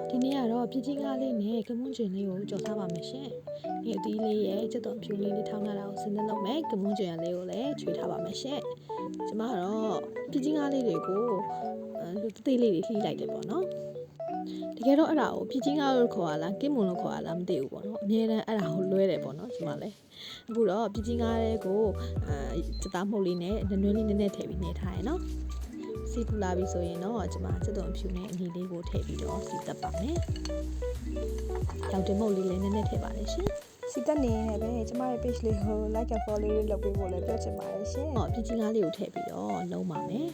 ဒီနေ့ကတော့ပြချင်းကားလေးနဲ့ကမွန်းကျင်လေးကိုကြော်ထားပါမယ်ရှင်။ဒီအသီးလေးရဲ့ချက်တော်ဖြူလေးထောင်းထားတာကိုစဉ်းစားလုပ်မယ်။ကမွန်းကျင်လေးကိုလည်းချွေထားပါမယ်ရှင်။ကျွန်မကတော့ပြချင်းကားလေးတွေကိုလူသေးလေးတွေလှီးလိုက်တယ်ပေါ့နော်။တကယ်တော့အဲ့ဒါကိုပြချင်းကားလို့ခေါ်ရလားကင်းမွန်လို့ခေါ်ရလားမသိဘူးပေါ့နော်။အများတန်းအဲ့ဒါကိုလွဲတယ်ပေါ့နော်ကျွန်မလည်းအခုတော့ပြချင်းကားလေးကိုစသားမှုတ်လေးနဲ့နွမ်းနွမ်းလေးနည်းနည်းထည့်ပြီးနေထားရနော်။စီပူလာပြီဆိုရင်တော့ကျွန်မချက်တော်ဖြူနဲ့အညီလေးကိုထည့်ပြီးတော့စီတက်ပါမယ်။တောင်တင်မုတ်လေးလည်းနည်းနည်းထည့်ပါလေရှင်။စီတက်နေရင်ပဲကျမရဲ့ page လေးကို like and follow လေးလုပ်ပေးဖို့လည်းပြောချင်ပါတယ်ရှင်။ပြချင်းကားလေးကိုထည့်ပြီးတော့လုံးပါမယ်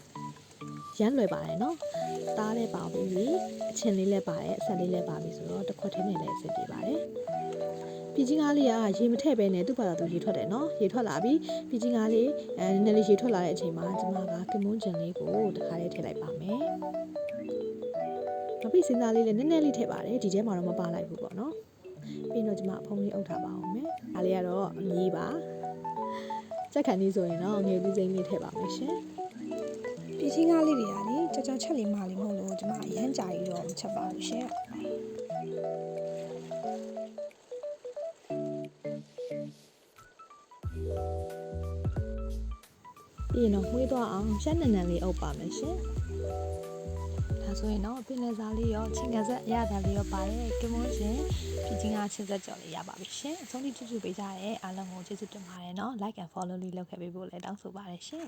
။ရမ်းလွယ်ပါတယ်နော်။သားလည်းပါပြီ။အချင်းလေးလည်းပါတယ်အဆက်လေးလည်းပါပြီဆိုတော့တစ်ခွက်ထဲနဲ့လည်းအဆင်ပြေပါတယ်။ပြချင်းကားလေးကရေမထည့်ပဲနဲ့သူ့ဘာသာသူရေထွက်တယ်နော်။ရေထွက်လာပြီပြချင်းကားလေးနည်းနည်းလေးရေထွက်လာတဲ့အချိန်မှာကျွန်မကကမွန်းကျင်လေးကိုတစ်ခါလေးထည့်လိုက်ပါမယ်။နောက်ပြီးစင်သားလေးလည်းနည်းနည်းလေးထည့်ပါတယ်ဒီထဲမှာတော့မပါလိုက်ဘူးပေါ့နော်။ပြီးတော့ကျွန်မအဖုံးလေးအုပ်ထားပါအောင်မယ်။ဒါလေးကတော့အမြည်ပါ။စက်ခန်းလေးဆိုရင်တော့ငယ်လူစိမ့်လေးထည့်ပါမယ်ရှင်။ပြချင်းကားလေးတွေကလေကြောကြောချက်လေးမလေးမဟုတ်လို့ကျွန်မအရန်ကြာကြီးတော့မချက်ပါဘူးရှင်။ပြီးရင်တော့မှွေးသွားအောင်ရှက်နန်နန်လေးအုပ်ပါမယ်ရှင်ဒါဆိုရင်တော့ပင်လယ်စာလေးရောချင်းကဆက်ရတာလေးရောပါတယ်ကမွန်းရှင်ပြချင်းကချင်းဆက်ကြော်လေးရပါပြီရှင်အဆုံးထိကြည့်ကြည့်ပေးကြတဲ့အားလုံးကိုကျေးဇူးတင်ပါတယ်နော် like and follow လေးလုပ်ခဲ့ပေးဖို့လည်းတောင်းဆိုပါတယ်ရှင်